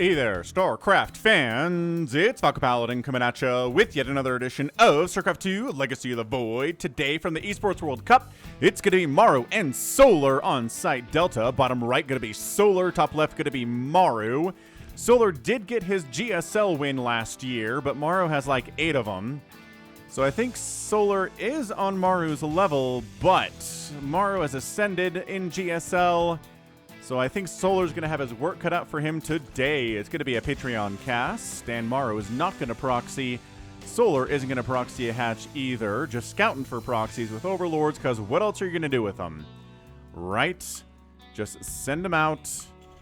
Hey there, StarCraft fans! It's Falcon Paladin coming at you with yet another edition of StarCraft 2 Legacy of the Void. Today from the Esports World Cup, it's going to be Maru and Solar on site Delta. Bottom right going to be Solar, top left going to be Maru. Solar did get his GSL win last year, but Maru has like 8 of them. So I think Solar is on Maru's level, but Maru has ascended in GSL. So I think Solar's going to have his work cut out for him today. It's going to be a Patreon cast, and Maru is not going to proxy. Solar isn't going to proxy a hatch either, just scouting for proxies with Overlords, because what else are you going to do with them? Right? Just send them out,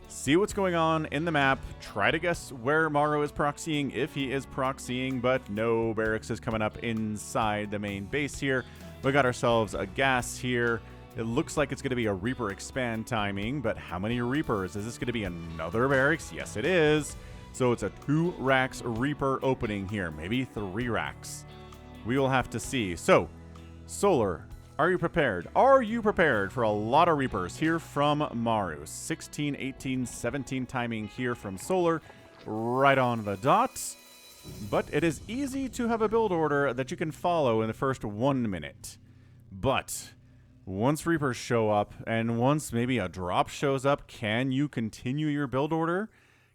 see what's going on in the map, try to guess where Maru is proxying, if he is proxying, but no barracks is coming up inside the main base here. We got ourselves a gas here. It looks like it's going to be a Reaper expand timing, but how many Reapers? Is this going to be another barracks? Yes, it is. So it's a 2 racks Reaper opening here, maybe 3 racks. We will have to see. So, Solar, are you prepared? Are you prepared for a lot of Reapers here from Maru? 16, 18, 17 timing here from Solar, right on the dot. But it is easy to have a build order that you can follow in the first 1 minute. But once Reapers show up, and once maybe a drop shows up, can you continue your build order?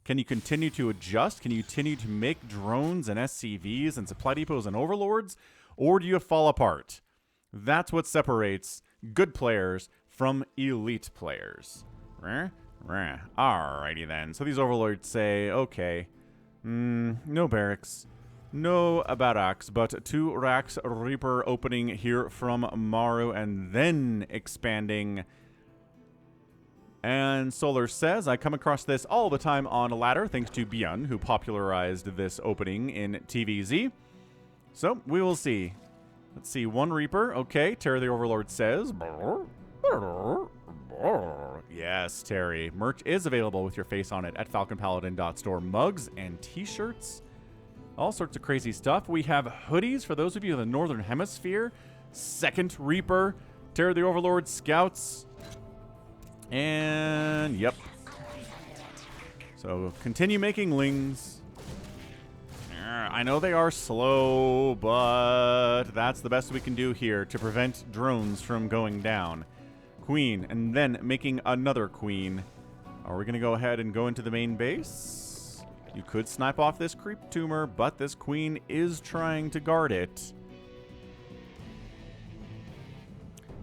Can you continue to adjust? Can you continue to make drones and SCVs and supply depots and overlords? Or do you fall apart? That's what separates good players from elite players. Alrighty then. So these overlords say, okay, no barracks. No barracks, but 2 racks Reaper opening here from Maru and then expanding. And Solar says, I come across this all the time on a ladder, thanks to Bjorn, who popularized this opening in TVZ. So, we will see. Let's see, 1 Reaper. Okay, Terry the Overlord says. Yes, Terry. Merch is available with your face on it at falconpaladin.store. Mugs and t-shirts. All sorts of crazy stuff. We have hoodies for those of you in the Northern Hemisphere. 2nd Reaper. Terror the Overlord Scouts. And, yep. So, continue making lings. I know they are slow, but that's the best we can do here to prevent drones from going down. Queen, and then making another queen. Are we going to go ahead and go into the main base? You could snipe off this creep tumor, but this queen is trying to guard it.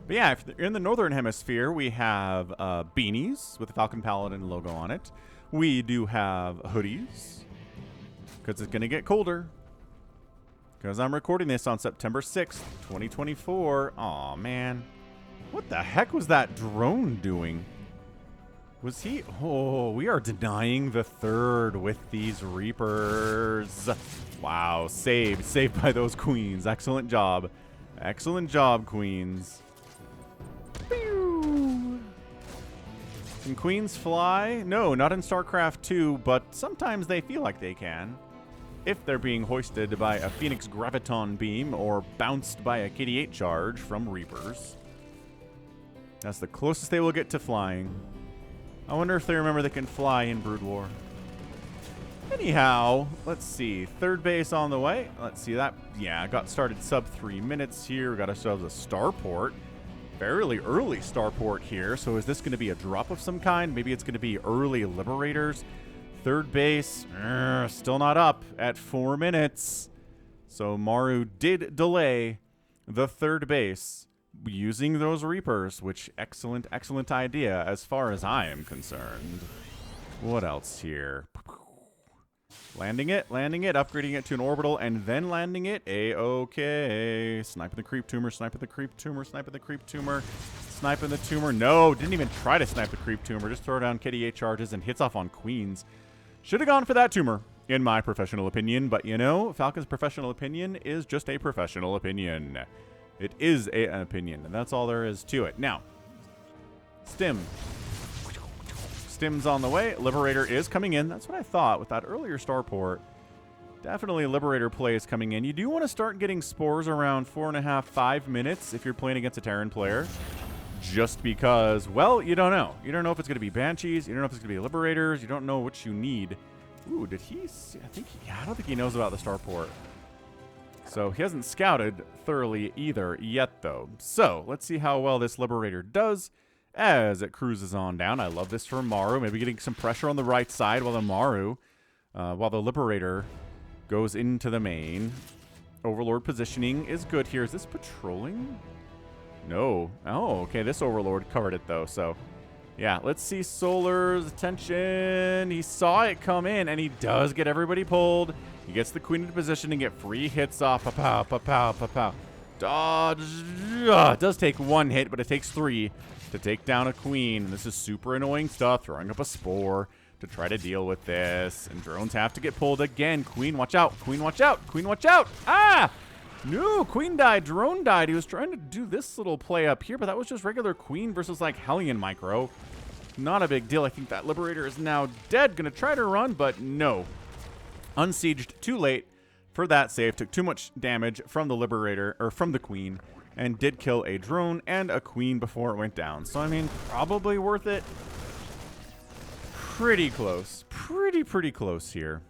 But yeah, if you're in the Northern Hemisphere, we have beanies with the Falcon Paladin logo on it. We do have hoodies, because it's going to get colder. Because I'm recording this on September 6th, 2024. Aw, man. What the heck was that drone doing? Was he? Oh, we are denying the 3rd with these Reapers. Wow, saved. Saved by those queens. Excellent job. Excellent job, queens. Pew! Can queens fly? No, not in StarCraft 2, but sometimes they feel like they can. If they're being hoisted by a Phoenix Graviton beam or bounced by a KD8 charge from Reapers. That's the closest they will get to flying. I wonder if they remember they can fly in Brood War. Anyhow, let's see. 3rd base on the way. Let's see that. Yeah, got started sub 3 minutes here. We got ourselves a starport. Fairly early starport here. So is this going to be a drop of some kind? Maybe it's going to be early Liberators. 3rd base, still not up at 4 minutes. So Maru did delay the 3rd base using those Reapers, which excellent idea as far as I am concerned. What else here? Landing it, upgrading it to an orbital, and then landing it. A-okay. Sniping the creep tumor, sniping the creep tumor, sniping the creep tumor, sniping the tumor. No, didn't even try to snipe the creep tumor. Just throw down KD8 charges and hits off on queens. Should have gone for that tumor, in my professional opinion. But, you know, Falcon's professional opinion is just a professional opinion. It is an opinion, and that's all there is to it. Now, Stim. Stim's on the way. Liberator is coming in. That's what I thought with that earlier starport. Definitely Liberator play is coming in. You do want to start getting spores around 4.5, 5 minutes if you're playing against a Terran player. just because, well, you don't know. You don't know if it's going to be Banshees. You don't know if it's going to be Liberators. You don't know what you need Ooh, did he see? I don't think he knows about the starport. So he hasn't scouted thoroughly either yet, though. So let's see how well this Liberator does as it cruises on down. I love this for Maru. Maybe getting some pressure on the right side while the Liberator goes into the main. Overlord positioning is good here. Is this patrolling? No. Oh, okay. This Overlord covered it, though. So, yeah. Let's see Solar's attention. He saw it come in, and he does get everybody pulled. He gets the Queen into position and get free hits off. Pa-pow, pa-pow, pa-pow. Dodge. It does take one hit, but it takes 3 to take down a Queen. And this is super annoying stuff. Throwing up a Spore to try to deal with this. And drones have to get pulled again. Queen, watch out. Queen, watch out. Queen, watch out. Ah! No, Queen died. Drone died. He was trying to do this little play up here, but that was just regular Queen versus, like, Hellion Micro. Not a big deal. I think that Liberator is now dead. Gonna try to run, but no. Unsieged too late for that save. Took too much damage from the Liberator, or from the Queen, and did kill a drone and a Queen before it went down. So, I mean, probably worth it. Pretty close. Pretty close here.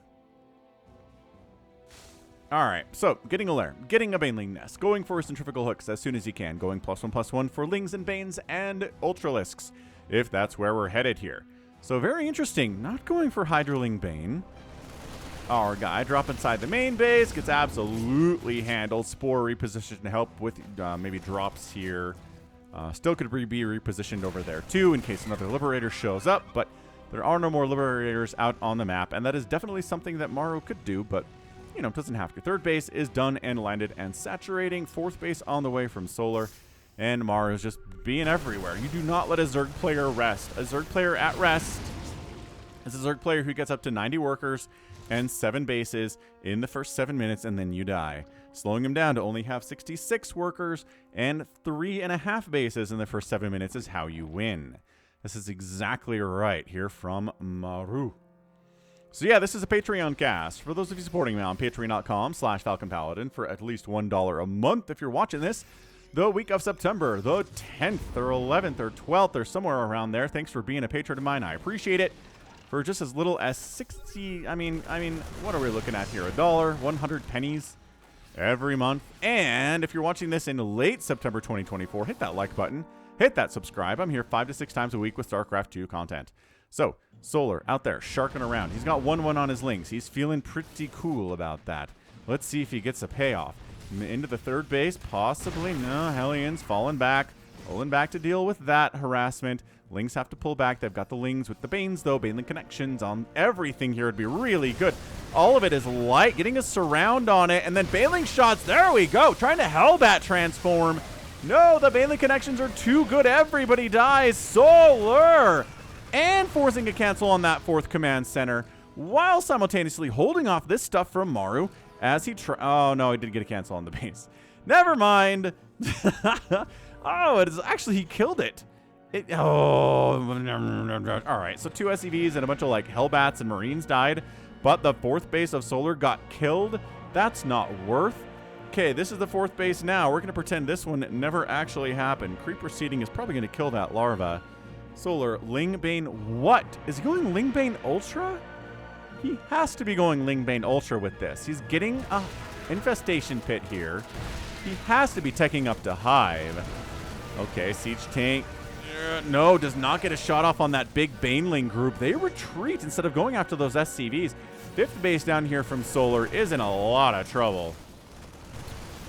Alright, so getting a lair, getting a Baneling nest, going for centrifugal hooks as soon as you can, going +1/+1 for Lings and Banes and Ultralisks, if that's where we're headed here. So very interesting, not going for Hydroling Bane. Our guy drop inside the main base, gets absolutely handled. Spore repositioned to help with maybe drops here. Still could be repositioned over there too in case another Liberator shows up, but there are no more Liberators out on the map, and that is definitely something that Maru could do, but you know, doesn't have to. Third base is done and landed and saturating. Fourth base on the way from Solar, and Maru is just being everywhere. You do not let a Zerg player rest. A Zerg player at rest is a Zerg player who gets up to 90 workers and 7 bases in the first 7 minutes, and then you die. Slowing him down to only have 66 workers and 3.5 bases in the first 7 minutes is how you win. This is exactly right here from Maru. So yeah, this is a Patreon cast. For those of you supporting me on patreon.com/FalconPaladin for at least $1 a month if you're watching this the week of September, the 10th or 11th or 12th or somewhere around there. Thanks for being a patron of mine. I appreciate it. For just as little as 60, I mean, what are we looking at here? $1, 100 pennies every month. And if you're watching this in late September 2024, hit that like button, hit that subscribe. I'm here 5 to 6 times a week with StarCraft 2 content. So, Solar out there sharking around. He's got 1/1 on his Lings. He's feeling pretty cool about that. Let's see if he gets a payoff. Into the third base, possibly. No, Hellions falling back. Pulling back to deal with that harassment. Lings have to pull back. They've got the Lings with the Banes, though. Baneling connections on everything here would be really good. All of it is light. Getting a surround on it. And then Baneling shots. There we go. Trying to Hellbat transform. No, the Baneling connections are too good. Everybody dies. Solar! And forcing a cancel on that 4th command center, while simultaneously holding off this stuff from Maru as he oh no, he did get a cancel on the base. Never mind. Oh, it is actually, he killed it. All right, so 2 SCVs and a bunch of like Hellbats and Marines died, but the 4th base of Solar got killed. That's not worth. Okay, this is the 4th base now. We're going to pretend this one never actually happened. Creeper seeding is probably going to kill that larva. Solar, Lingbane, what? Is he going Lingbane Ultra? He has to be going Lingbane Ultra with this. He's getting a infestation pit here. He has to be taking up to Hive. Okay, Siege Tank. No, does not get a shot off on that big Baneling group. They retreat instead of going after those SCVs. 5th base down here from Solar is in a lot of trouble.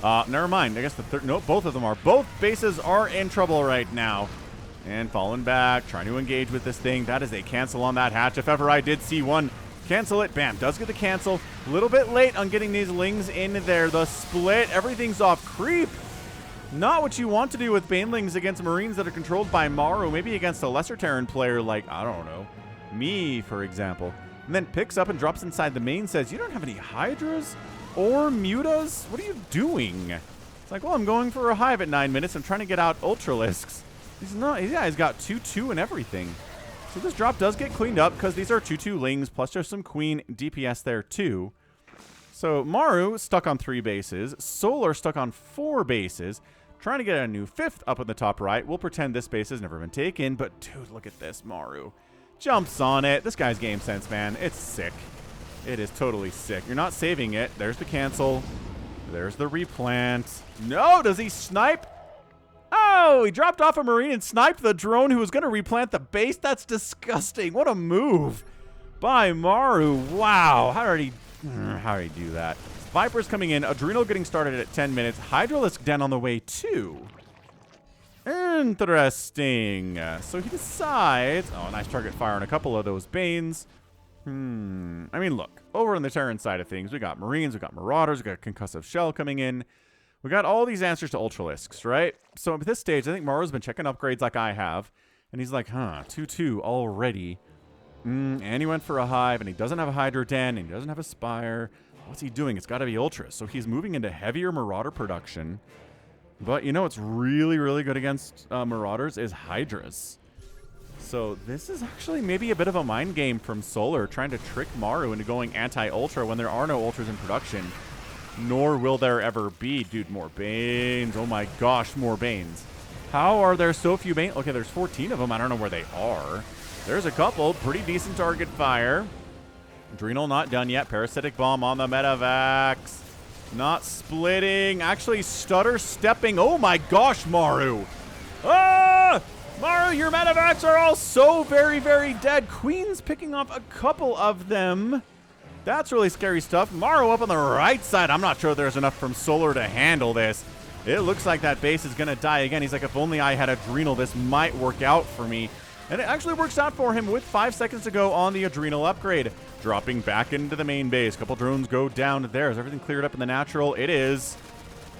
Never mind. I guess the third. No, both of them are. Both bases are in trouble right now. And falling back, trying to engage with this thing. That is a cancel on that hatch. If ever I did see one, cancel it. Bam, does get the cancel. A little bit late on getting these Lings in there. The split, everything's off creep. Not what you want to do with Banelings against Marines that are controlled by Maru. Maybe against a lesser Terran player like, I don't know, me, for example. And then picks up and drops inside the main, says, you don't have any Hydras or Mutas? What are you doing? It's like, well, I'm going for a Hive at 9 minutes. I'm trying to get out Ultralisks. He's not, yeah, he's got 2/2 and everything. So this drop does get cleaned up because these are 2/2 Lings, plus there's some Queen DPS there too. So Maru stuck on 3 bases. Solar stuck on 4 bases. Trying to get a new 5th up in the top right. We'll pretend this base has never been taken, but dude, look at this, Maru. Jumps on it. This guy's game sense, man. It's sick. It is totally sick. You're not saving it. There's the cancel. There's the replant. No, does he snipe? Oh, he dropped off a Marine and sniped the drone who was going to replant the base. That's disgusting. What a move by Maru. Wow. How did he do that? Viper's coming in. Adrenal getting started at 10 minutes. Hydralisk Den on the way too. Interesting. So he decides... Oh, nice target fire on a couple of those Banes. I mean, look. Over on the Terran side of things, we got Marines, we got Marauders, we got Concussive Shell coming in. We got all these answers to Ultralisks, right? So at this stage, I think Maru's been checking upgrades like I have. And he's like, 2-2 already. And he went for a Hive, and he doesn't have a Hydro Den, and he doesn't have a Spire. What's he doing? It's got to be Ultras. So he's moving into heavier Marauder production. But you know what's really, really good against Marauders is Hydras. So this is actually maybe a bit of a mind game from Solar, trying to trick Maru into going anti-Ultra when there are no Ultras in production. Nor will there ever be. Dude, more Banes. Oh my gosh, more Banes. How are there so few Banes? Okay, there's 14 of them. I don't know where they are. There's a couple. Pretty decent target fire. Adrenal not done yet. Parasitic Bomb on the Medivacs. Not splitting. Actually, stutter stepping. Oh my gosh, Maru. Ah! Maru, your Medivacs are all so very, very dead. Queen's picking off a couple of them. That's really scary stuff. Maru up on the right side. I'm not sure there's enough from Solar to handle this. It looks like that base is going to die again. He's like, if only I had Adrenal, this might work out for me. And it actually works out for him with 5 seconds to go on the Adrenal upgrade. Dropping back into the main base. Couple drones go down there. Is everything cleared up in the natural? It is.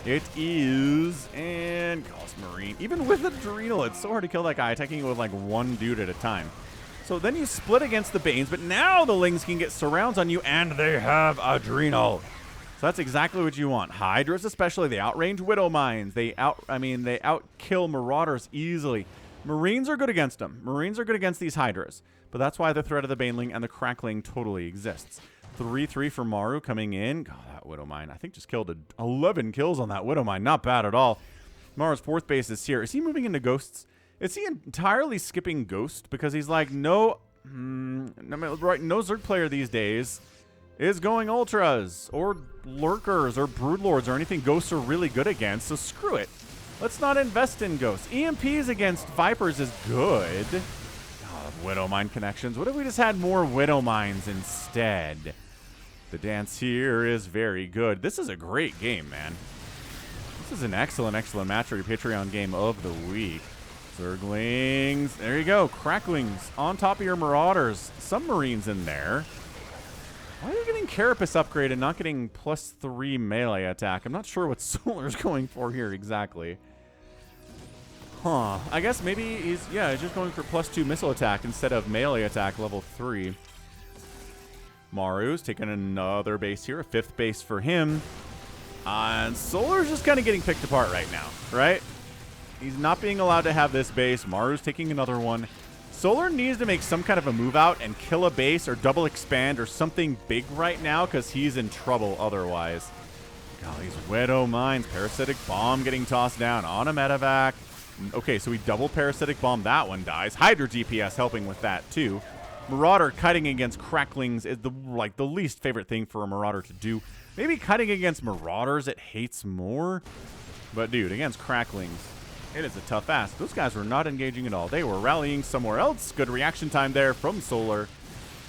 It is. And Gauss Marine. Even with Adrenal, it's so hard to kill that guy, attacking it with like one dude at a time. So then you split against the Banes, but now the Lings can get surrounds on you, and they have Adrenal. So that's exactly what you want. Hydras especially, they outrange Widow Mines. They outkill Marauders easily. Marines are good against them. Marines are good against these Hydras. But that's why the threat of the Baneling and the Crackling totally exists. 3-3 for Maru coming in. God, that Widow Mine, I think just killed 11 kills on that Widow Mine. Not bad at all. Maru's fourth base is here. Is he moving into Ghosts? Is he entirely skipping Ghost? Because he's like, no Zerg player these days is going Ultras or Lurkers or Broodlords or anything Ghosts are really good against, so screw it. Let's not invest in Ghosts. EMPs against Vipers is good. Oh, Widow Mine connections. What if we just had more Widow Mines instead? The dance here is very good. This is a great game, man. This is an excellent, excellent match for your Patreon game of the week. Zerglings. There you go. Cracklings on top of your Marauders. Some Marines in there. Why are you getting Carapace upgrade and not getting +3 melee attack? I'm not sure what Solar's going for here exactly. Huh. I guess maybe he's just going for +2 missile attack instead of melee attack level 3. Maru's taking another base here. A 5th base for him. And Solar's just kind of getting picked apart right now, right? He's not being allowed to have this base. Maru's taking another one. Solar needs to make some kind of a move out and kill a base or double expand or something big right now because he's in trouble otherwise. God, these Widow Mines. Parasitic Bomb getting tossed down on a Medivac. Okay, so we double Parasitic Bomb. That one dies. Hydra DPS helping with that too. Marauder cutting against Cracklings is the least favorite thing for a Marauder to do. Maybe cutting against Marauders it hates more. But dude, against Cracklings, it is a tough ask. Those guys were not engaging at all. They were rallying somewhere else. Good reaction time there from Solar.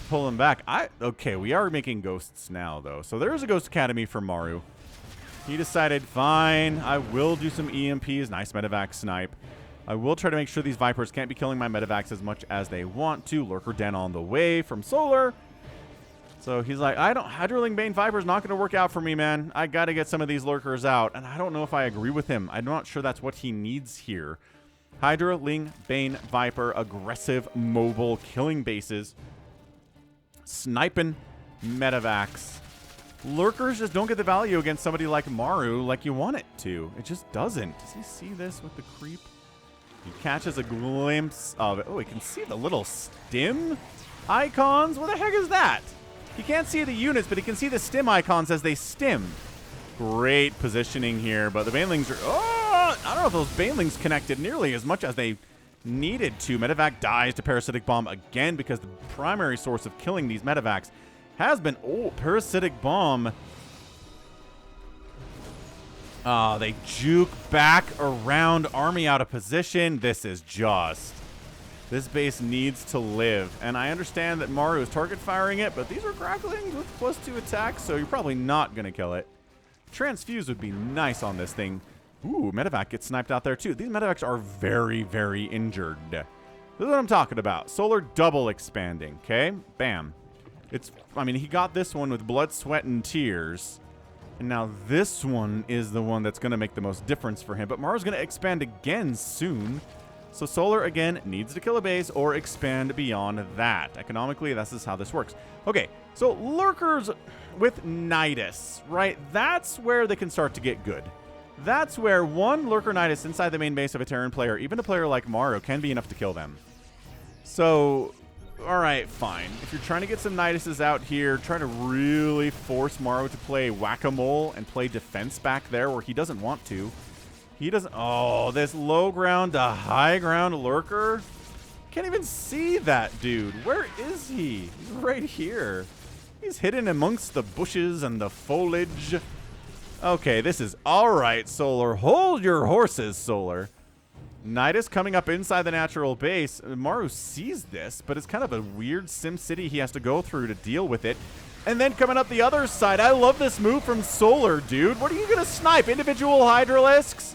Pull him back. Okay, we are making Ghosts now, though. So there is a Ghost Academy for Maru. He decided, fine, I will do some EMPs. Nice Medivac snipe. I will try to make sure these Vipers can't be killing my Medivacs as much as they want to. Lurker Den on the way from Solar. So he's like, Hydroling Bane Viper's not going to work out for me, man. I got to get some of these Lurkers out. And I don't know if I agree with him. I'm not sure that's what he needs here. Hydroling Bane Viper, aggressive, mobile, killing bases. Sniping Medivacs. Lurkers just don't get the value against somebody like Maru like you want it to. It just doesn't. Does he see this with the creep? He catches a glimpse of it. Oh, he can see the little stim icons. What the heck is that? He can't see the units, but he can see the stim icons as they stim. Great positioning here, but the Banelings are... Oh, I don't know if those Banelings connected nearly as much as they needed to. Medivac dies to Parasitic Bomb again because the primary source of killing these Medivacs Has been. Oh, parasitic bomb. Oh, they juke back around, army out of position. This is just. This base needs to live. And I understand that Maru is target firing it, but these are cracklings with +2 attacks, so you're probably not going to kill it. Transfuse would be nice on this thing. Ooh, medevac gets sniped out there too. These medevacs are very, very injured. This is what I'm talking about. Solar double expanding, okay? Bam. I mean, he got this one with blood, sweat, and tears. And now this one is the one that's going to make the most difference for him. But Maru's going to expand again soon. So Solar, again, needs to kill a base or expand beyond that. Economically, this is how this works. Okay, so Lurkers with Nidus, right? That's where they can start to get good. That's where one Lurker Nidus inside the main base of a Terran player, even a player like Maru, can be enough to kill them. So, all right, fine. If you're trying to get some Niduses out here, try to really force Maru to play whack-a-mole and play defense back there where he doesn't want to. He doesn't. Oh, this low ground to high ground Lurker. Can't even see that dude. Where is he? He's right here. He's hidden amongst the bushes and the foliage. Okay, this is all right, Solar. Hold your horses, Solar. Nidus coming up inside the natural base. Maru sees this, but it's kind of a weird Sim City he has to go through to deal with it. And then coming up the other side, I love this move from Solar, dude. What are you going to snipe? Individual Hydralisks?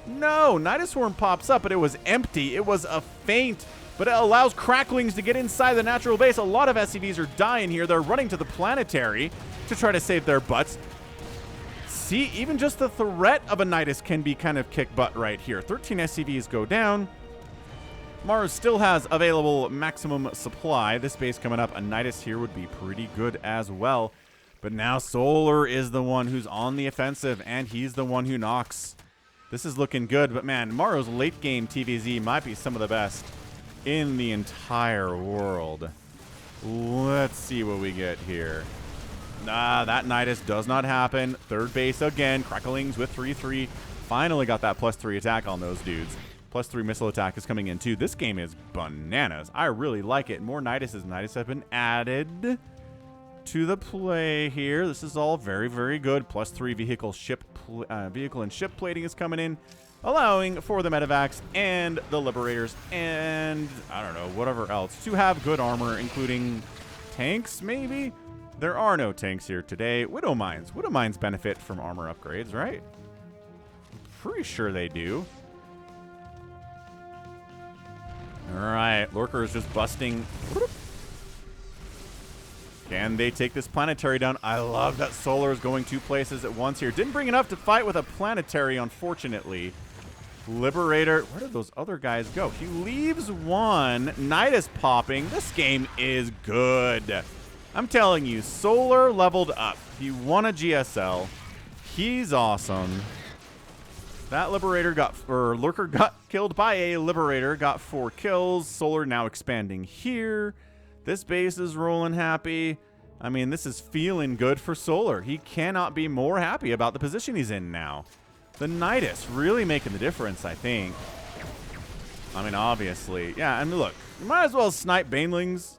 No, Nidus Swarm pops up, but it was empty. It was a feint, but it allows cracklings to get inside the natural base. A lot of SCVs are dying here. They're running to the planetary to try to save their butts. See, even just the threat of a Nidus can be kind of kick butt right here. 13 SCVs go down. Maru still has available maximum supply. This base coming up, a Nidus here would be pretty good as well. But now Solar is the one who's on the offensive, and he's the one who knocks. This is looking good, but man, Maru's late game TVZ might be some of the best in the entire world. Let's see what we get here. That Nidus does not happen. Third base again. Cracklings with 3-3. Finally got that +3 attack on those dudes. +3 missile attack is coming in too. This game is bananas. I really like it. More Niduses. Nidus have been added to the play here. This is all very, very good. +3 vehicle and ship plating is coming in, allowing for the medevacs and the liberators and I don't know, whatever else to have good armor, including tanks maybe? There are no tanks here today. Widow Mines. Widow Mines benefit from armor upgrades, right? I'm pretty sure they do. All right, Lurker is just busting. Can they take this planetary down? I love that Solar is going 2 places at once here. Didn't bring enough to fight with a planetary, unfortunately. Liberator. Where did those other guys go? He leaves one. Nidus popping. This game is good. I'm telling you, Solar leveled up. He won a GSL. He's awesome. That Liberator Lurker got killed by a Liberator, got 4 kills. Solar now expanding here. This base is rolling happy. I mean, this is feeling good for Solar. He cannot be more happy about the position he's in now. The Nidus really making the difference, I think. I mean, obviously. Yeah, I mean, look. You might as well snipe Banelings.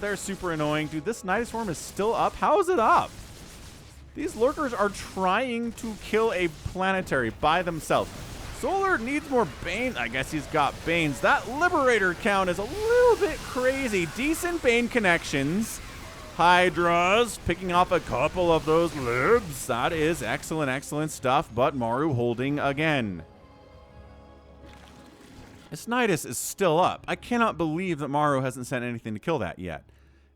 They're super annoying. Dude, this Nidus Swarm is still up. How is it up? These Lurkers are trying to kill a planetary by themselves. Solar needs more Bane. I guess he's got Banes. That Liberator count is a little bit crazy. Decent Bane connections. Hydras picking off a couple of those libs. That is excellent, excellent stuff. But Maru holding again. This Nidus is still up. I cannot believe that Maru hasn't sent anything to kill that yet.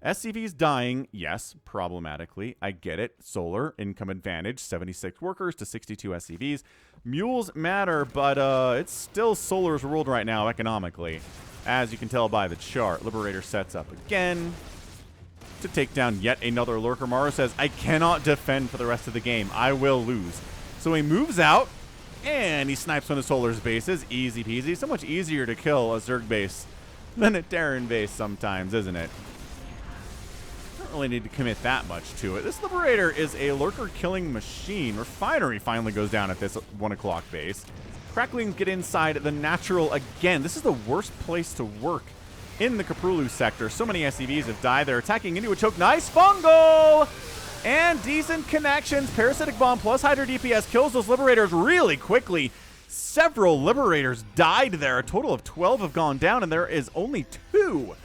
SCV's dying, yes, problematically. I get it. Solar, income advantage, 76 workers to 62 SCVs. Mules matter, but it's still Solar's world right now economically, as you can tell by the chart. Liberator sets up again to take down yet another Lurker. Maru says, I cannot defend for the rest of the game. I will lose. So he moves out, and he snipes one of Solar's bases. Easy peasy. So much easier to kill a Zerg base than a Terran base sometimes, isn't it? Don't really need to commit that much to it. This Liberator is a Lurker killing machine. Refinery finally goes down at this 1 o'clock base. Cracklings get inside the natural again. This is the worst place to work in the Kaprulu sector. So many SCVs have died. They're attacking into a choke. Nice fungal! And decent connections. Parasitic Bomb plus Hydra DPS kills those Liberators really quickly. Several Liberators died there. A total of 12 have gone down, and there is only 2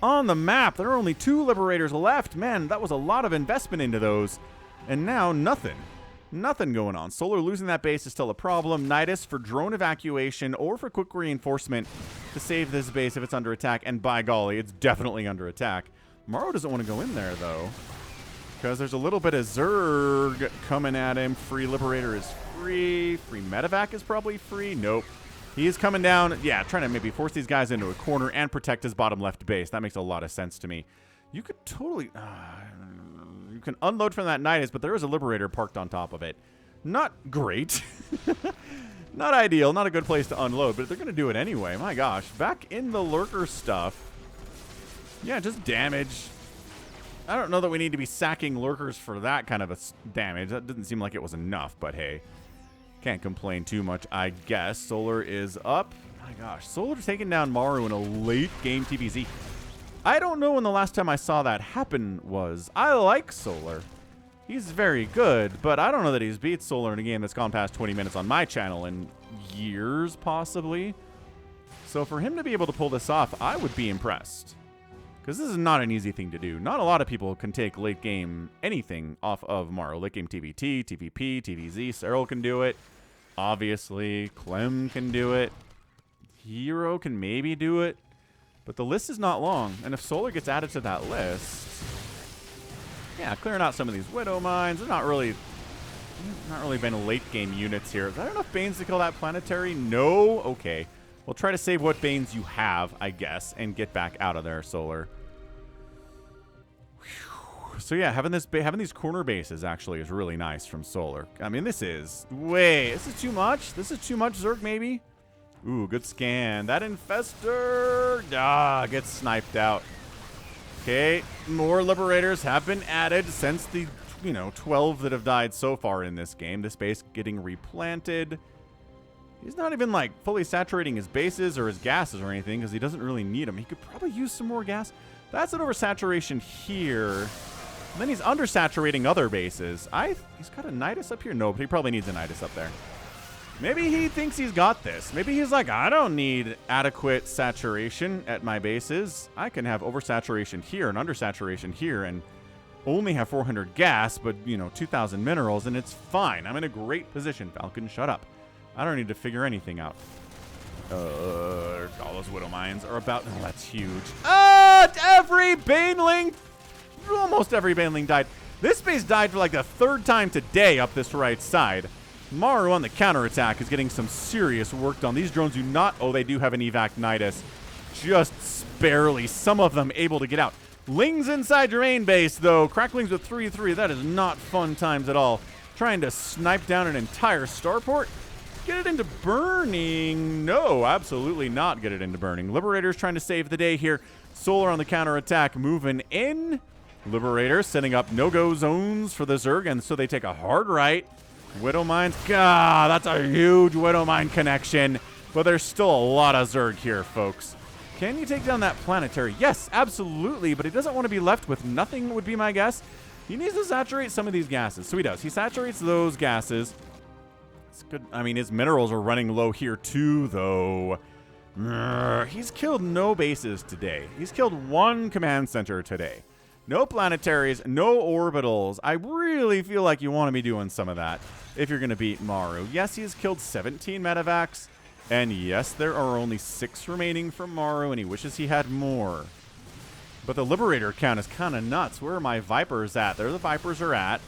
on the map. There are only 2 Liberators left. Man, that was a lot of investment into those. And now nothing. Nothing going on. Solar losing that base is still a problem. Nidus for drone evacuation or for quick reinforcement to save this base if it's under attack. And by golly, it's definitely under attack. Maru doesn't want to go in there, though, because there's a little bit of Zerg coming at him. Free Liberator is free. Free Medevac is probably free. Nope. He is coming down. Yeah, trying to maybe force these guys into a corner and protect his bottom left base. That makes a lot of sense to me. You could totally... you can unload from that Nidus, but there is a Liberator parked on top of it. Not great. Not ideal. Not a good place to unload, but they're going to do it anyway. My gosh. Back in the Lurker stuff. Yeah, just damage. I don't know that we need to be sacking Lurkers for that kind of a damage. That didn't seem like it was enough, but hey. Can't complain too much, I guess. Solar is up. My gosh. Solar's taking down Maru in a late game TVZ. I don't know when the last time I saw that happen was. I like Solar. He's very good, but I don't know that he's beat Solar in a game that's gone past 20 minutes on my channel in years, possibly. So for him to be able to pull this off, I would be impressed. Because this is not an easy thing to do. Not a lot of people can take late game anything off of Maru. Late game TVT, TVP, TVZ. Cyril can do it. Obviously, Clem can do it. Hero can maybe do it. But the list is not long, and if Solar gets added to that list, yeah, clearing out some of these Widow Mines. There's not really been late game units here. Is that enough Banes to kill that Planetary? No? Okay. We'll try to save what Banes you have, I guess, and get back out of there, Solar. Whew. So yeah, having these corner bases actually is really nice from Solar. I mean, this is too much? This is too much Zerg, maybe? Ooh, good scan. That Infestor gets sniped out. Okay, more Liberators have been added since the, 12 that have died so far in this game. This base getting replanted. He's not even, like, fully saturating his bases or his gases or anything because he doesn't really need them. He could probably use some more gas. That's an oversaturation here. And then he's undersaturating other bases. He's got a Nidus up here? No, but he probably needs a Nidus up there. Maybe he thinks he's got this. Maybe he's like, I don't need adequate saturation at my bases. I can have oversaturation here and undersaturation here and only have 400 gas, but, 2,000 minerals, and it's fine. I'm in a great position. Falcon, shut up. I don't need to figure anything out. All those Widow Mines are about... Oh, that's huge. Every Baneling... Almost every Baneling died. This base died for like the 3rd time today up this right side. Maru on the counterattack is getting some serious work done. These drones do not... Oh, they do have an evac Nidus. Just barely. Some of them able to get out. Lings inside your main base, though. Cracklings with 3-3. That is not fun times at all. Trying to snipe down an entire starport. Get it into burning. No, absolutely not get it into burning. Liberators trying to save the day here. Solar on the counterattack moving in. Liberators setting up no-go zones for the Zerg, and so they take a hard right. Widow Mines. God, that's a huge Widow Mine connection. But there's still a lot of Zerg here, folks. Can you take down that Planetary? Yes, absolutely, but he doesn't want to be left with nothing, would be my guess. He needs to saturate some of these gases. So he does. He saturates those gases. It's good. I mean, his minerals are running low here too, though. He's killed no bases today. He's killed 1 command center today. No planetaries, no orbitals. I really feel like you want to be doing some of that if you're going to beat Maru. Yes, he's killed 17 medevacs. And yes, there are only 6 remaining from Maru, and he wishes he had more. But the Liberator count is kind of nuts. Where are my Vipers at? There the Vipers are at.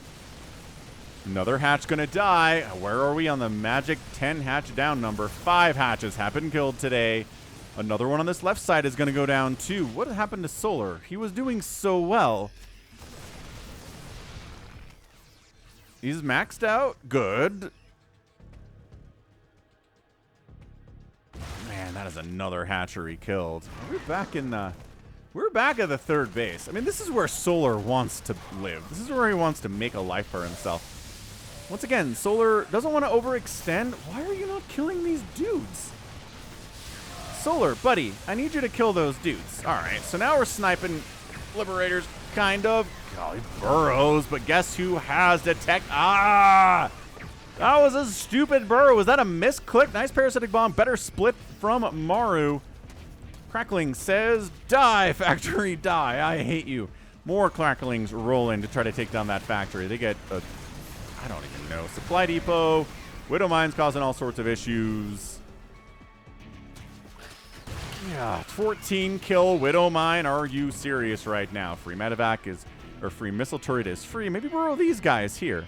Another hatch going to die. Where are we on the magic 10 hatch down number? 5 hatches have been killed today. Another one on this left side is going to go down too. What happened to Solar? He was doing so well. He's maxed out. Good. Man, that is another hatchery killed. We're back in the... We're back at the 3rd base. I mean, this is where Solar wants to live. This is where he wants to make a life for himself. Once again, Solar doesn't want to overextend. Why are you not killing these dudes? Solar, buddy, I need you to kill those dudes. All right, so now we're sniping Liberators, kind of. Oh, he burrows, but guess who has detect? Ah! That was a stupid burrow. Was that a misclick? Nice parasitic bomb. Better split from Maru. Crackling says, die, factory, die. I hate you. More cracklings roll in to try to take down that factory. They get a, I don't even know, supply depot. Widow Mine's causing all sorts of issues. Yeah, 14 kill Widow Mine. Are you serious right now? Free medevac is, or free missile turret is free. Maybe burrow these guys here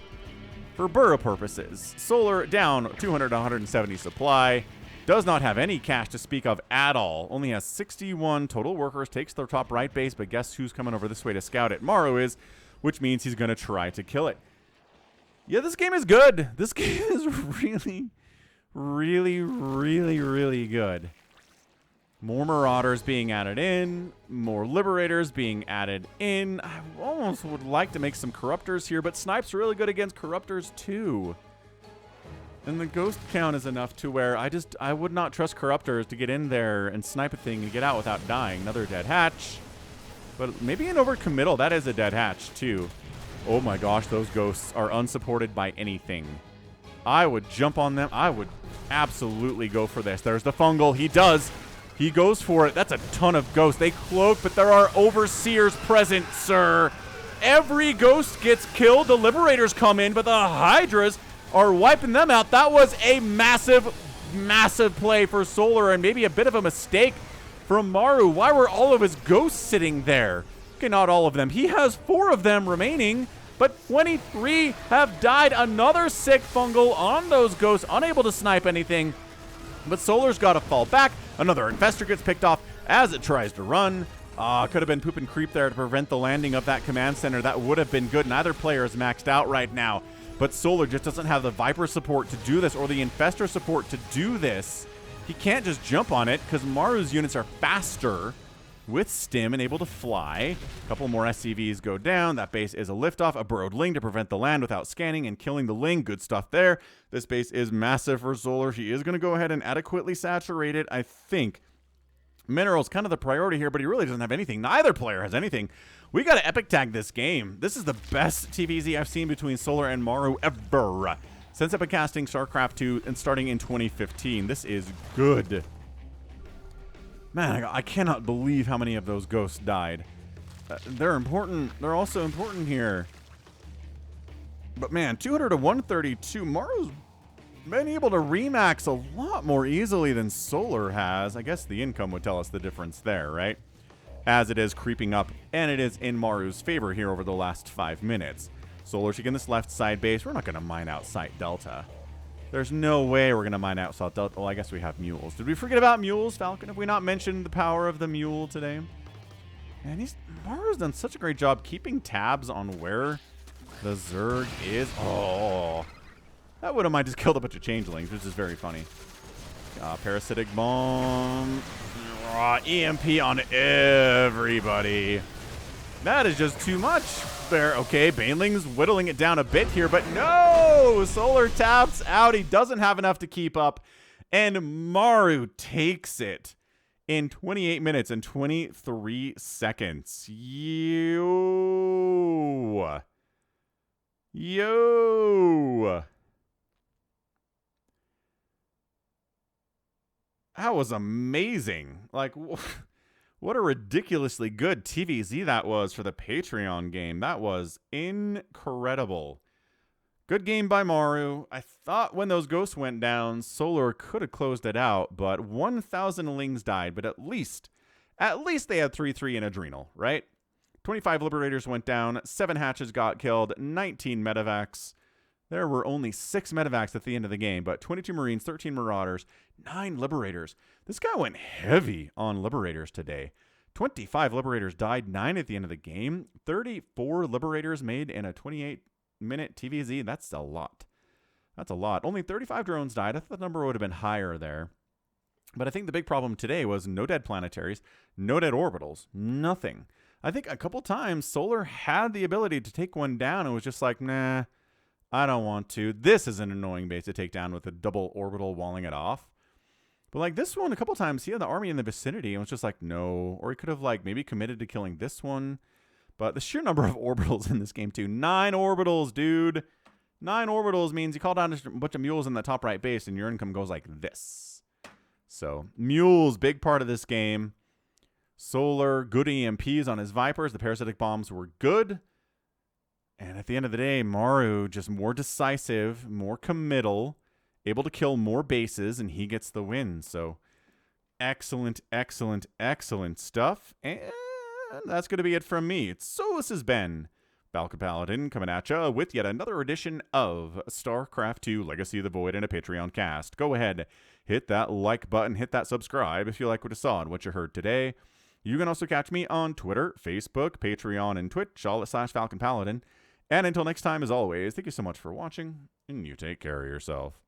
for burrow purposes. Solar down 200 to 170 supply. Does not have any cash to speak of at all. Only has 61 total workers. Takes their top right base, but guess who's coming over this way to scout it? Maru is, which means he's going to try to kill it. Yeah, this game is good. This game is really good. More Marauders being added in. More Liberators being added in. I almost would like to make some Corruptors here, but Snipe's really good against Corruptors too. And the Ghost count is enough to where I would not trust Corruptors to get in there and snipe a thing and get out without dying. Another dead hatch. But maybe an overcommittal. That is a dead hatch too. Oh my gosh, those Ghosts are unsupported by anything. I would jump on them. I would absolutely go for this. There's the fungal. He does. He goes for it. That's a ton of Ghosts. They cloak, but there are Overseers present, sir. Every Ghost gets killed. The Liberators come in, but the Hydras are wiping them out. That was a massive play for Solar and maybe a bit of a mistake from Maru. Why were all of his Ghosts sitting there? Okay, not all of them. He has 4 of them remaining, but 23 have died. Another sick fungal on those Ghosts, unable to snipe anything. But Solar's got to fall back. Another Infestor gets picked off as it tries to run. Could have been poop and creep there to prevent the landing of that command center. That would have been good. Neither player is maxed out right now. But Solar just doesn't have the Viper support to do this or the Infestor support to do this. He can't just jump on it because Maru's units are faster with stim and able to fly. A couple more SCVs go down. That base is a liftoff. A burrowed Ling to prevent the land without scanning and killing the Ling. Good stuff there. This base is massive for Solar. He is going to go ahead and adequately saturate it, I think. Mineral's kind of the priority here, but he really doesn't have anything. Neither player has anything. We got to epic tag this game. This is the best TVZ I've seen between Solar and Maru ever since epic casting StarCraft 2 and starting in 2015. This is good. Man, I cannot believe how many of those Ghosts died. They're important. They're also important here. But man, 200 to 132. Maru's been able to remax a lot more easily than Solar has. I guess the income would tell us the difference there, right? As it is creeping up, and it is in Maru's favor here over the last 5 minutes. Solar taking this left side base. We're not going to mine out Site Delta. There's no way we're going to mine out Site Delta. Well, I guess we have mules. Did we forget about mules, Falcon? Have we not mentioned the power of the mule today? And Maru's done such a great job keeping tabs on where the Zerg is. Oh, that would have might just killed a bunch of changelings, which is very funny. Parasitic bomb. EMP on everybody. That is just too much. There, okay, Baneling's whittling it down a bit here, but no! Solar taps out. He doesn't have enough to keep up. And Maru takes it in 28 minutes and 23 seconds. Yo! That was amazing. Like, what a ridiculously good TVZ that was for the Patreon game. That was incredible. Good game by Maru. I thought when those Ghosts went down, Solar could have closed it out, but 1,000 Lings died. But at least they had 3-3 in Adrenal, right? 25 Liberators went down, 7 hatches got killed, 19 medevacs. There were only 6 medevacs at the end of the game, but 22 Marines, 13 Marauders, 9 Liberators. This guy went heavy on Liberators today. 25 Liberators died, 9 at the end of the game. 34 Liberators made in a 28-minute TVZ. That's a lot. That's a lot. Only 35 drones died. I thought the number would have been higher there. But I think the big problem today was no dead planetaries, no dead orbitals, nothing. I think a couple times Solar had the ability to take one down and was just like, nah, I don't want to. This is an annoying base to take down with a double orbital walling it off. But like this one, a couple times he had the army in the vicinity and was just like, no. Or he could have like maybe committed to killing this one. But the sheer number of orbitals in this game too. 9 orbitals, dude. 9 orbitals means you call down a bunch of mules in the top right base and your income goes like this. So mules, big part of this game. Solar, good EMPs on his Vipers. The parasitic bombs were good. And at the end of the day, Maru just more decisive, more committal, able to kill more bases, and he gets the win. So excellent, excellent, excellent stuff. And that's going to be it from me. So this has been Falcon Paladin coming at you with yet another edition of StarCraft 2 Legacy of the Void and a Patreon cast. Go ahead, hit that like button, hit that subscribe if you like what you saw and what you heard today. You can also catch me on Twitter, Facebook, Patreon, and Twitch, all at /Falcon Paladin. And until next time, as always, thank you so much for watching, and you take care of yourself.